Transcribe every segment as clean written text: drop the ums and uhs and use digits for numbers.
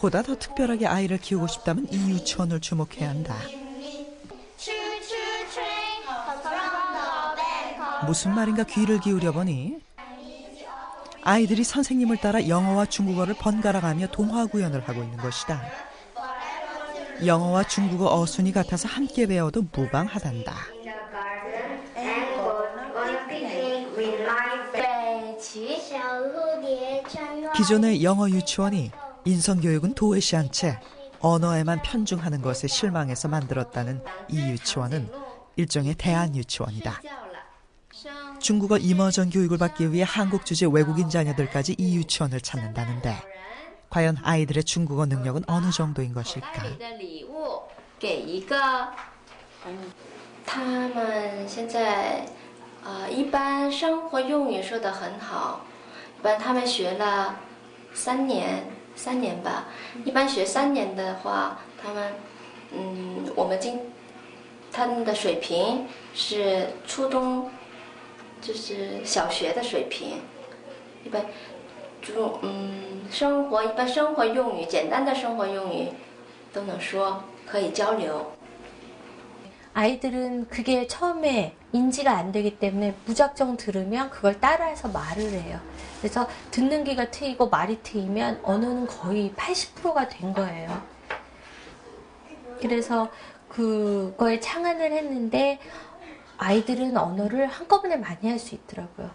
보다 더 특별하게 아이를 키우고 싶다면 이 유치원을 주목해야 한다. 무슨 말인가 귀를 기울여 보니 아이들이 선생님을 따라 영어와 중국어를 번갈아가며 동화 구연을 하고 있는 것이다. 영어와 중국어 어순이 같아서 함께 배워도 무방하단다. 기존의 영어 유치원이 인성교육은 도외시 한 채 언어에만 편중하는 것에 실망해서 만들었다는 이 유치원은 일종의 대안 유치원이다. 중국어 이머전 교육을 받기 위해 한국 주재 외국인 자녀들까지 이 유치원을 찾는다는데 과연 아이들의 중국어 능력은 어느 정도인 것일까? 他们现在一般生活用语说得很好，一般他们学了3年吧。一般学3年的话，他们他们的水平是初中，就是小学的水平。一般一般生活用语，简单的生活用语都能说，可以交流。 아이들은 그게 처음에 인지가 안 되기 때문에 무작정 들으면 그걸 따라해서 말을 해요. 그래서 듣는 귀가 트이고 말이 트이면 언어는 거의 80%가 된 거예요. 그래서 그거에 창안을 했는데 아이들은 언어를 한꺼번에 많이 할 수 있더라고요.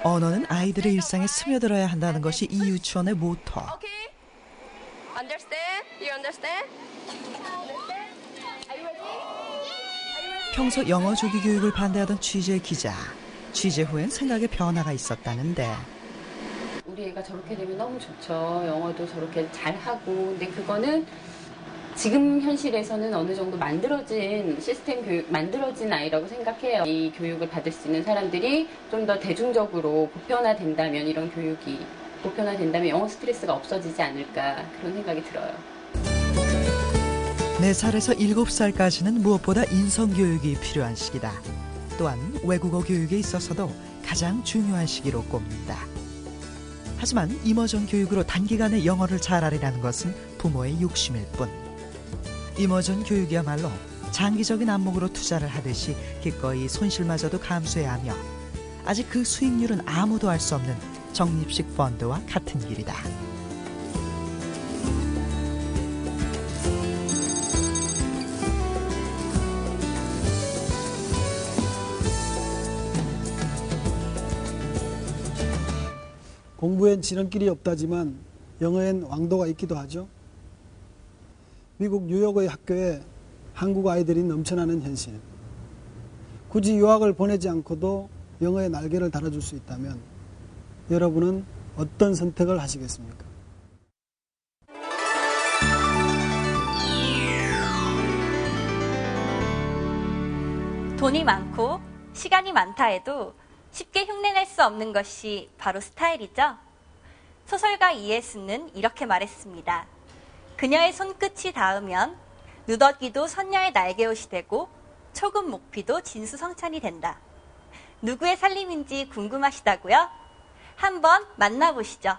언어는 아이들의 일상에 스며들어야 한다는 것이 이 유치원의 모토. Understand? You understand? 평소 영어 조기 교육을 반대하던 취재 기자. 취재 후엔 생각의 변화가 있었다는데. 우리 애가 저렇게 되면 너무 좋죠. 영어도 저렇게 잘하고. 근데 그거는 지금 현실에서는 어느 정도 만들어진 시스템 교육, 만들어진 아이라고 생각해요. 이 교육을 받을 수 있는 사람들이 좀 더 대중적으로 보편화된다면 이런 교육이 보편화된다면 영어 스트레스가 없어지지 않을까 그런 생각이 들어요. 4살에서 7살까지는 무엇보다 인성교육이 필요한 시기다. 또한 외국어 교육에 있어서도 가장 중요한 시기로 꼽는다. 하지만 이머전 교육으로 단기간에 영어를 잘하리라는 것은 부모의 욕심일 뿐. 이머전 교육이야말로 장기적인 안목으로 투자를 하듯이 기꺼이 손실마저도 감수해야 하며 아직 그 수익률은 아무도 알 수 없는 적립식 펀드와 같은 길이다. 공부엔 지름길이 없다지만 영어엔 왕도가 있기도 하죠. 미국 뉴욕의 학교에 한국 아이들이 넘쳐나는 현실. 굳이 유학을 보내지 않고도 영어의 날개를 달아줄 수 있다면 여러분은 어떤 선택을 하시겠습니까? 돈이 많고 시간이 많다 해도 쉽게 흉내낼 수 없는 것이 바로 스타일이죠. 소설가 이예수는 이렇게 말했습니다. 그녀의 손끝이 닿으면 누더기도 선녀의 날개옷이 되고 초급 목피도 진수성찬이 된다. 누구의 살림인지 궁금하시다고요? 한번 만나보시죠.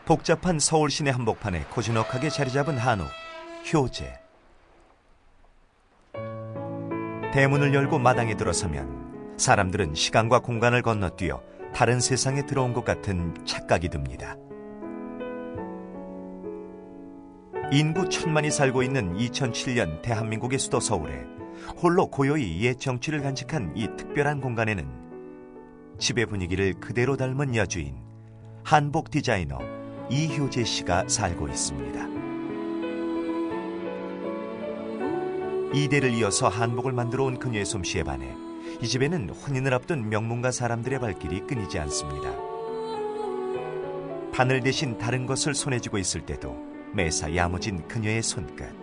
복잡한 서울 시내 한복판에 고즈넉하게 자리 잡은 한옥, 효제. 대문을 열고 마당에 들어서면 사람들은 시간과 공간을 건너뛰어 다른 세상에 들어온 것 같은 착각이 듭니다. 인구 1000만이 살고 있는 2007년 대한민국의 수도 서울에 홀로 고요히 옛 정취를 간직한 이 특별한 공간에는 집의 분위기를 그대로 닮은 여주인, 한복 디자이너 이효재 씨가 살고 있습니다. 이대를 이어서 한복을 만들어 온 그녀의 솜씨에 반해 이 집에는 혼인을 앞둔 명문가 사람들의 발길이 끊이지 않습니다. 바늘 대신 다른 것을 손에 쥐고 있을 때도 매사 야무진 그녀의 손끝.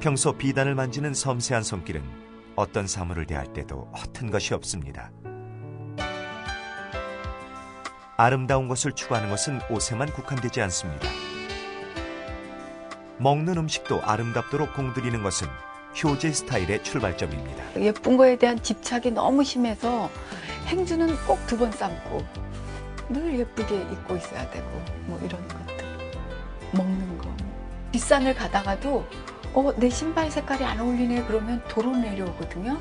평소 비단을 만지는 섬세한 손길은 어떤 사물을 대할 때도 허튼 것이 없습니다. 아름다운 것을 추구하는 것은 옷에만 국한되지 않습니다. 먹는 음식도 아름답도록 공들이는 것은 효제 스타일의 출발점입니다. 예쁜 거에 대한 집착이 너무 심해서 행주는 꼭 2번 삶고 늘 예쁘게 입고 있어야 되고 뭐 이런 것들. 먹는 거. 뒷산을 가다가도 내 신발 색깔이 안 어울리네 그러면 도로 내려오거든요.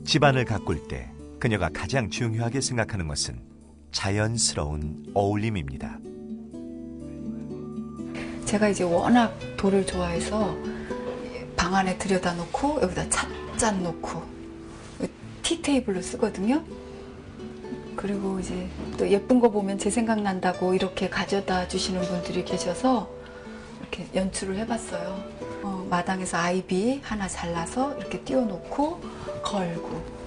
집안을 가꿀 때 그녀가 가장 중요하게 생각하는 것은 자연스러운 어울림입니다. 제가 이제 워낙 돌을 좋아해서 방 안에 들여다 놓고 여기다 찻잔 놓고 티테이블로 쓰거든요. 그리고 이제 또 예쁜 거 보면 제 생각난다고 이렇게 가져다 주시는 분들이 계셔서 이렇게 연출을 해봤어요. 마당에서 아이비 하나 잘라서 이렇게 띄워놓고 걸고.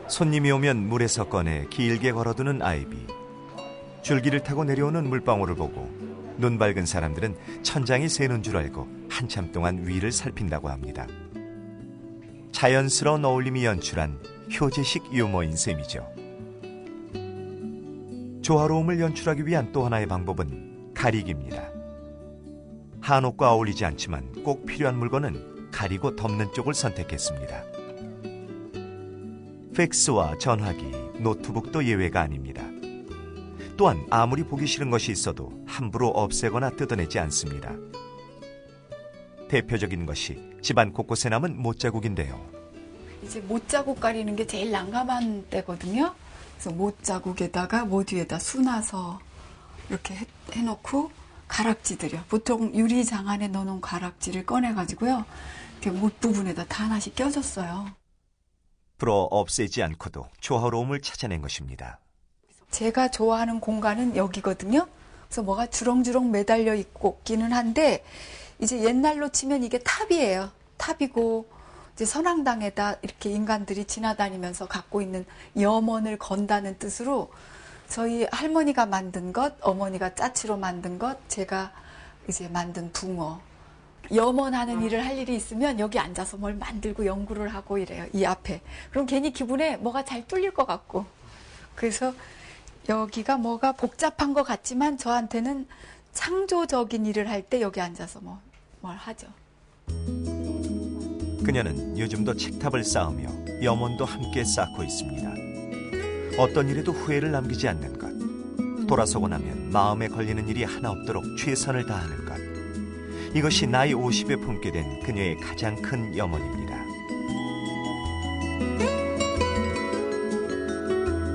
손님이 오면 물에서 꺼내 길게 걸어두는 아이비. 줄기를 타고 내려오는 물방울을 보고 눈 밝은 사람들은 천장이 새는 줄 알고 한참 동안 위를 살핀다고 합니다. 자연스러운 어울림이 연출한 효제식 유머인 셈이죠. 조화로움을 연출하기 위한 또 하나의 방법은 가리기입니다. 한옥과 어울리지 않지만 꼭 필요한 물건은 가리고 덮는 쪽을 선택했습니다. 팩스와 전화기, 노트북도 예외가 아닙니다. 또한 아무리 보기 싫은 것이 있어도 함부로 없애거나 뜯어내지 않습니다. 대표적인 것이 집안 곳곳에 남은 못자국인데요. 이제 못자국 가리는 게 제일 난감한 때거든요. 그래서 못자국에다가 모두에다 수나서 이렇게 해놓고 가락지들이요. 보통 유리장 안에 넣어놓은 가락지를 꺼내가지고요. 이렇게 못 부분에다 다 하나씩 껴줬어요. 불어 없애지 않고도 조화로움을 찾아낸 것입니다. 제가 좋아하는 공간은 여기거든요. 그래서 뭐가 주렁주렁 매달려 있기는 한데 이제 옛날로 치면 이게 탑이에요. 탑이고 이제 선앙당에다 이렇게 인간들이 지나다니면서 갖고 있는 염원을 건다는 뜻으로 저희 할머니가 만든 것, 어머니가 짜치로 만든 것, 제가 이제 만든 붕어. 염원하는 일을 할 일이 있으면 여기 앉아서 뭘 만들고 연구를 하고 이래요. 이 앞에. 그럼 괜히 기분에 뭐가 잘 뚫릴 것 같고. 그래서 여기가 뭐가 복잡한 것 같지만 저한테는 창조적인 일을 할 때 여기 앉아서 뭘 하죠. 그녀는 요즘도 책탑을 쌓으며 염원도 함께 쌓고 있습니다. 어떤 일에도 후회를 남기지 않는 것, 돌아서고 나면 마음에 걸리는 일이 하나 없도록 최선을 다하는 것, 이것이 나이 50에 품게 된 그녀의 가장 큰 염원입니다.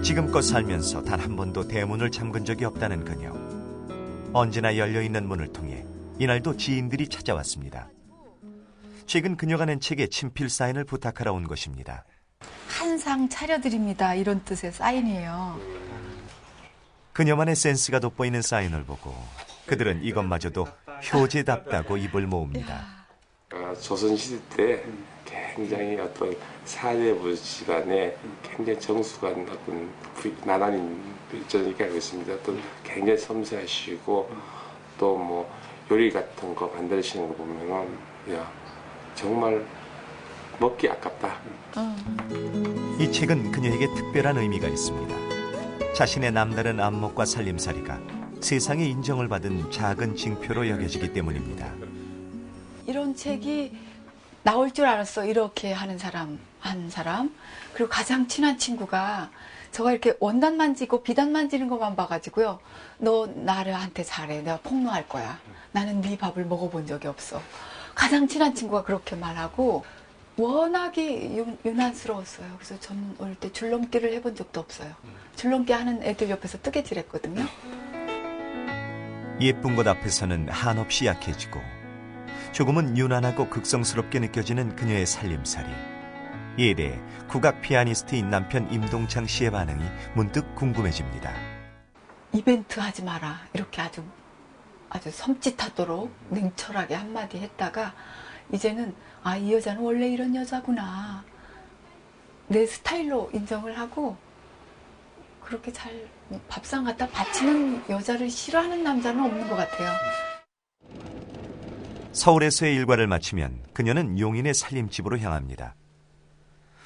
지금껏 살면서 단 한 번도 대문을 잠근 적이 없다는 그녀. 언제나 열려있는 문을 통해 이날도 지인들이 찾아왔습니다. 최근 그녀가 낸 책에 친필 사인을 부탁하러 온 것입니다. 한 상 차려드립니다. 이런 뜻의 사인이에요. 그녀만의 센스가 돋보이는 사인을 보고 그들은 이것마저도 효제답다고 입을 모읍니다. 조선시대 때 굉장히 어떤 사대부 집안에 굉장히 정숙한 어떤 나날인 저는 이렇게 알고 있습니다. 또 굉장히 섬세하시고 또 뭐 요리 같은 거 만드시는 거 보면은 정말 먹기 아깝다. 이 책은 그녀에게 특별한 의미가 있습니다. 자신의 남다른 안목과 살림살이가 세상의 인정을 받은 작은 징표로 여겨지기 때문입니다. 이런 책이 나올 줄 알았어. 이렇게 하는 사람, 한 사람. 그리고 가장 친한 친구가 저가 이렇게 원단 만지고 비단 만지는 것만 봐가지고요. 너 나한테 잘해. 내가 폭로할 거야. 나는 네 밥을 먹어본 적이 없어. 가장 친한 친구가 그렇게 말하고 워낙에 유난스러웠어요. 그래서 저는 어릴 때 줄넘기를 해본 적도 없어요. 줄넘기 하는 애들 옆에서 뜨개질했거든요. 예쁜 것 앞에서는 한없이 약해지고 조금은 유난하고 극성스럽게 느껴지는 그녀의 살림살이. 이에 대해 국악 피아니스트인 남편 임동창 씨의 반응이 문득 궁금해집니다. 이벤트 하지 마라. 이렇게 아주 섬찟하도록 냉철하게 한마디 했다가 이제는 이 여자는 원래 이런 여자구나. 내 스타일로 인정을 하고 그렇게 잘 밥상 갖다 바치는 여자를 싫어하는 남자는 없는 것 같아요. 서울에서의 일과를 마치면 그녀는 용인의 살림집으로 향합니다.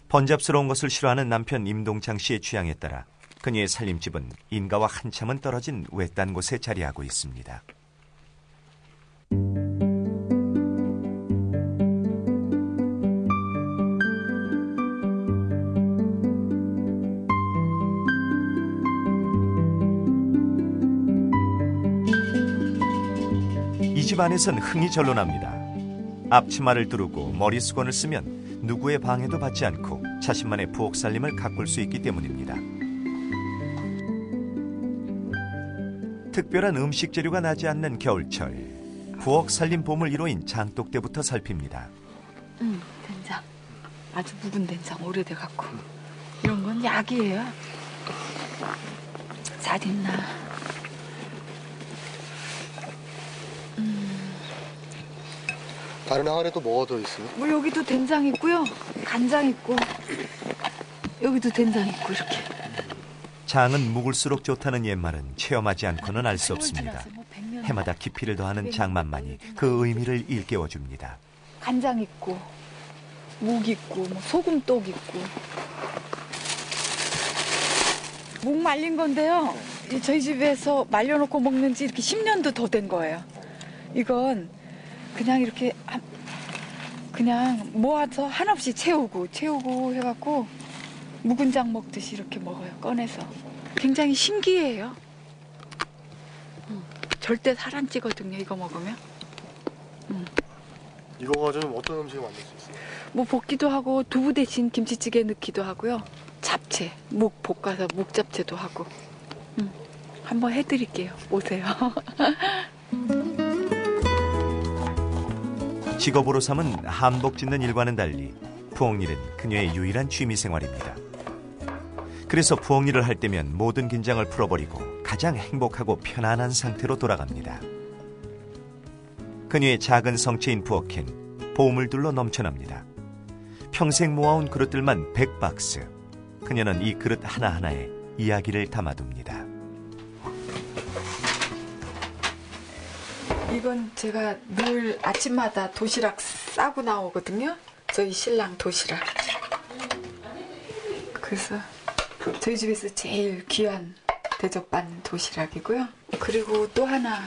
번잡스러운 것을 싫어하는 남편 임동창 씨의 취향에 따라 그녀의 살림집은 인가와 한참은 떨어진 외딴 곳에 자리하고 있습니다. 이 집 안에선 흥이 절로 납니다. 앞치마를 두르고 머리수건을 쓰면 누구의 방해도 받지 않고 자신만의 부엌 살림을 가꿀 수 있기 때문입니다. 특별한 음식 재료가 나지 않는 겨울철, 부엌 살림 보물 1호인 장독대부터 살핍니다. 된장. 아주 묵은 된장, 오래돼갖고. 이런 건 약이에요. 잘 있나. 다른 항아리에 또 뭐가 더 있어요? 뭐 여기도 된장 있고요. 간장 있고. 여기도 된장 있고 이렇게. 장은 묵을수록 좋다는 옛말은 체험하지 않고는 알 수 없습니다. 해마다 깊이를 더하는 장만만이 그 의미를 일깨워줍니다. 간장 있고, 묵 있고, 뭐 소금독 있고. 묵 말린 건데요. 저희 집에서 말려놓고 먹는 지 이렇게 10년도 더 된 거예요. 이건 그냥 이렇게 그냥 모아서 한없이 채우고 해갖고 묵은 장 먹듯이 이렇게 먹어요. 꺼내서. 굉장히 신기해요. 절대 살 안 찌거든요. 이거 먹으면. 이거 가지고 어떤 음식을 만들 수 있어요? 뭐 볶기도 하고 두부 대신 김치찌개 넣기도 하고요. 잡채, 묵 볶아서 묵 잡채도 하고. 한번 해드릴게요. 오세요. 직업으로 삼은 한복 짓는 일과는 달리 부엌일은 그녀의 유일한 취미 생활입니다. 그래서 부엌일을 할 때면 모든 긴장을 풀어버리고 가장 행복하고 편안한 상태로 돌아갑니다. 그녀의 작은 성체인 부엌엔 보물들로 넘쳐납니다. 평생 모아온 그릇들만 100박스. 그녀는 이 그릇 하나하나에 이야기를 담아둡니다. 이건 제가 늘 아침마다 도시락 싸고 나오거든요. 저희 신랑 도시락. 그래서 저희 집에서 제일 귀한 대접받는 도시락이고요. 그리고 또 하나,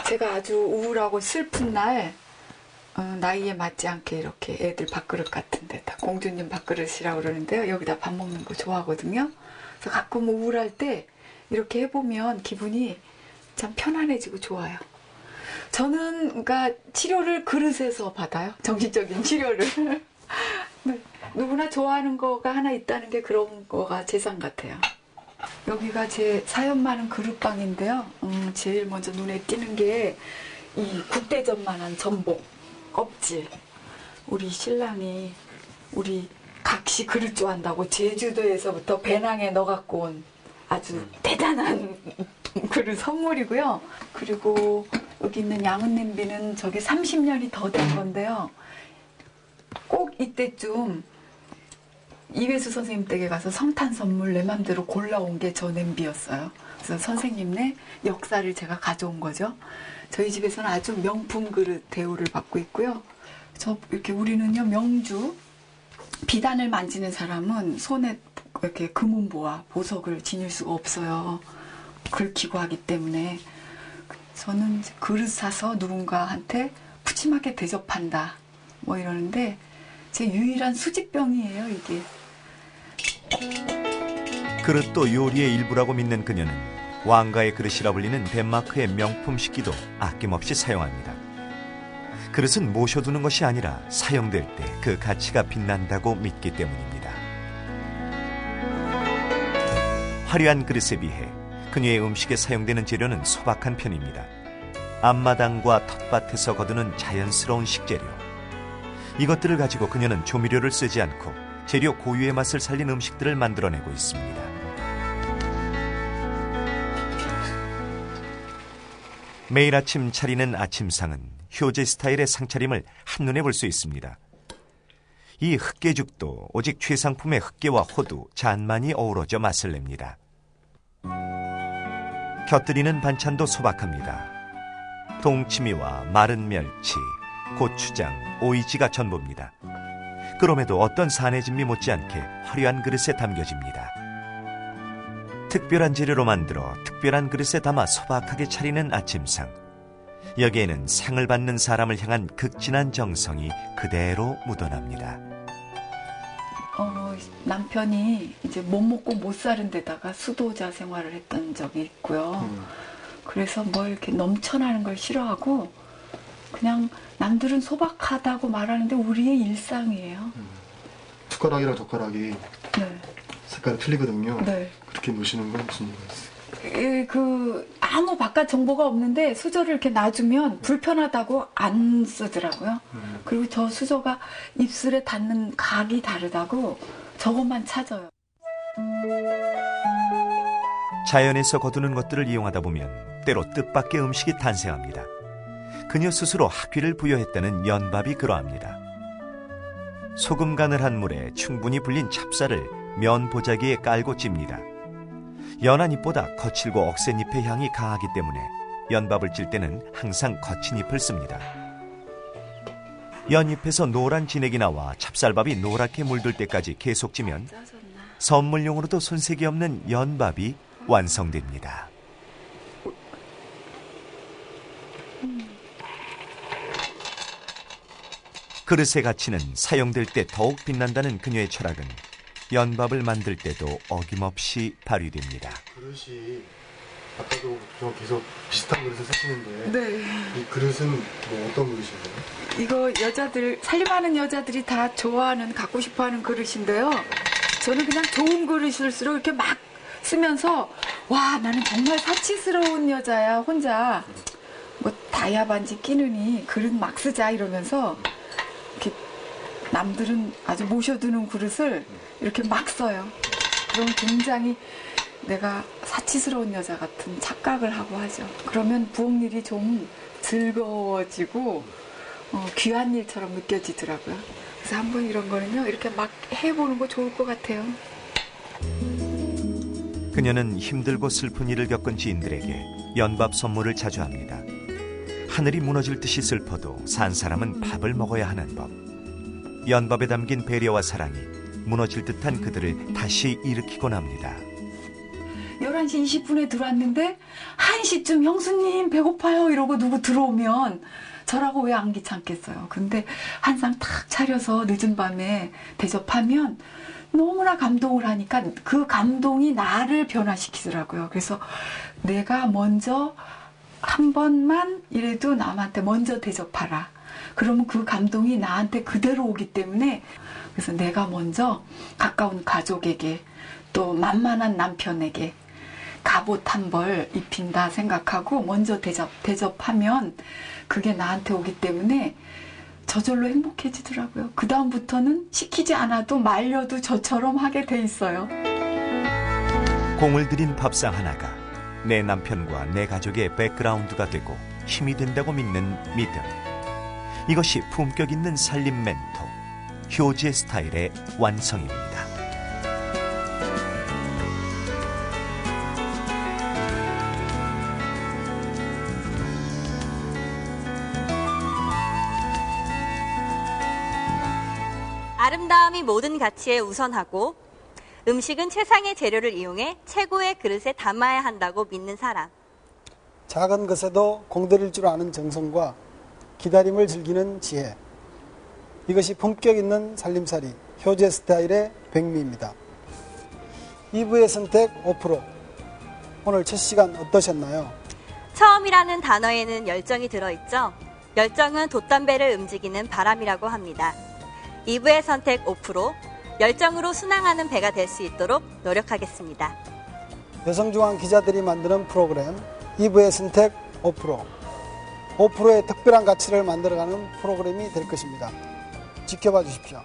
제가 아주 우울하고 슬픈 날 나이에 맞지 않게 이렇게 애들 밥그릇 같은 데다, 공주님 밥그릇이라고 그러는데요. 여기다 밥 먹는 거 좋아하거든요. 그래서 가끔 우울할 때 이렇게 해보면 기분이 참 편안해지고 좋아요. 저는 그러니까 치료를 그릇에서 받아요. 정신적인 치료를. 네. 누구나 좋아하는 거가 하나 있다는 게 그런 거가 재산 같아요. 여기가 제 사연 많은 그릇방인데요. 제일 먼저 눈에 띄는 게 이 국대전만한 전복, 껍질. 우리 신랑이 우리 각시 그릇 좋아한다고 제주도에서부터 배낭에 넣어갖고 온 아주 대단한 그릇 선물이고요. 그리고 여기 있는 양은 냄비는 저게 30년이 더 된 건데요. 꼭 이때쯤 이회수 선생님 댁에 가서 성탄 선물 내 맘대로 골라온 게 저 냄비였어요. 그래서 선생님네 역사를 제가 가져온 거죠. 저희 집에서는 아주 명품 그릇 대우를 받고 있고요. 이렇게 우리는요, 명주, 비단을 만지는 사람은 손에 이렇게 금은보와 보석을 지닐 수가 없어요. 긁히고 하기 때문에. 저는 그릇 사서 누군가한테 푸짐하게 대접한다. 뭐 이러는데 제 유일한 수집병이에요, 이게. 그릇도 요리의 일부라고 믿는 그녀는 왕가의 그릇이라 불리는 덴마크의 명품 식기도 아낌없이 사용합니다. 그릇은 모셔두는 것이 아니라 사용될 때 그 가치가 빛난다고 믿기 때문입니다. 화려한 그릇에 비해 그녀의 음식에 사용되는 재료는 소박한 편입니다. 앞마당과 텃밭에서 거두는 자연스러운 식재료. 이것들을 가지고 그녀는 조미료를 쓰지 않고 재료 고유의 맛을 살린 음식들을 만들어내고 있습니다. 매일 아침 차리는 아침상은 효제 스타일의 상차림을 한눈에 볼 수 있습니다. 이 흑개죽도 오직 최상품의 흑개와 호두, 잔만이 어우러져 맛을 냅니다. 곁들이는 반찬도 소박합니다. 동치미와 마른 멸치, 고추장, 오이지가 전부입니다. 그럼에도 어떤 산해진미 못지않게 화려한 그릇에 담겨집니다. 특별한 재료로 만들어 특별한 그릇에 담아 소박하게 차리는 아침상. 여기에는 상을 받는 사람을 향한 극진한 정성이 그대로 묻어납니다. 남편이 이제 못 먹고 못 사는 데다가 수도자 생활을 했던 적이 있고요. 그래서 뭐 이렇게 넘쳐나는 걸 싫어하고 그냥 남들은 소박하다고 말하는데 우리의 일상이에요. 숟가락이랑 젓가락이 네. 색깔이 틀리거든요. 네. 그렇게 놓으시는 건 무슨 이유가 있어요? 아무 바깥 정보가 없는데 수저를 이렇게 놔주면 불편하다고 안 쓰더라고요. 그리고 저 수저가 입술에 닿는 각이 다르다고 저것만 찾아요. 자연에서 거두는 것들을 이용하다 보면 때로 뜻밖의 음식이 탄생합니다. 그녀 스스로 학위를 부여했다는 연밥이 그러합니다. 소금 간을 한 물에 충분히 불린 찹쌀을 면 보자기에 깔고 찝니다. 연한 잎보다 거칠고 억센 잎의 향이 강하기 때문에 연밥을 찔 때는 항상 거친 잎을 씁니다. 연잎에서 노란 진액이 나와 찹쌀밥이 노랗게 물들 때까지 계속 찌면 선물용으로도 손색이 없는 연밥이 완성됩니다. 그릇의 가치는 사용될 때 더욱 빛난다는 그녀의 철학은 연밥을 만들 때도 어김없이 발휘됩니다. 그릇이 아까도 저 계속 비슷한 그릇을 쓰시는데 네. 이 그릇은 뭐 어떤 그릇인가요? 이거 살림하는 여자들이 다 좋아하는 갖고 싶어하는 그릇인데요. 저는 그냥 좋은 그릇일수록 이렇게 막 쓰면서 와 나는 정말 사치스러운 여자야. 혼자 뭐 다이아 반지 끼느니 그릇 막 쓰자 이러면서 이렇게 남들은 아주 모셔두는 그릇을 이렇게 막 써요. 그럼 굉장히 내가 사치스러운 여자 같은 착각을 하고 하죠. 그러면 부엌 일이 좀 즐거워지고 귀한 일처럼 느껴지더라고요. 그래서 한번 이런 거는요 이렇게 막 해보는 거 좋을 것 같아요. 그녀는 힘들고 슬픈 일을 겪은 지인들에게 연밥 선물을 자주 합니다. 하늘이 무너질 듯이 슬퍼도 산 사람은 밥을 먹어야 하는 법. 연밥에 담긴 배려와 사랑이 무너질 듯한 그들을 다시 일으키곤 합니다. 11시 20분에 들어왔는데 1시쯤 형수님 배고파요 이러고 누구 들어오면 저라고 왜 안 귀찮겠어요. 근데 한상 탁 차려서 늦은 밤에 대접하면 너무나 감동을 하니까 그 감동이 나를 변화시키더라고요. 그래서 내가 먼저 한 번만 이래도 남한테 먼저 대접하라. 그러면 그 감동이 나한테 그대로 오기 때문에 그래서 내가 먼저 가까운 가족에게 또 만만한 남편에게 갑옷 한 벌 입힌다 생각하고 먼저 대접하면 그게 나한테 오기 때문에 저절로 행복해지더라고요. 그 다음부터는 시키지 않아도 말려도 저처럼 하게 돼 있어요. 공을 들인 밥상 하나가 내 남편과 내 가족의 백그라운드가 되고 힘이 된다고 믿는 믿음. 이것이 품격 있는 살림 멘토, 효제 스타일의 완성입니다. 아름다움이 모든 가치에 우선하고 음식은 최상의 재료를 이용해 최고의 그릇에 담아야 한다고 믿는 사람. 작은 것에도 공들일 줄 아는 정성과 기다림을 즐기는 지혜. 이것이 품격 있는 살림살이 효제 스타일의 백미입니다. 2부의 선택 5%. 오늘 첫 시간 어떠셨나요? 처음이라는 단어에는 열정이 들어있죠. 열정은 돛담배를 움직이는 바람이라고 합니다. 2부의 선택 5%. 열정으로 순항하는 배가 될 수 있도록 노력하겠습니다. 여성중앙 기자들이 만드는 프로그램 2부의 선택 5%. 5%의 특별한 가치를 만들어가는 프로그램이 될 것입니다. 지켜봐 주십시오.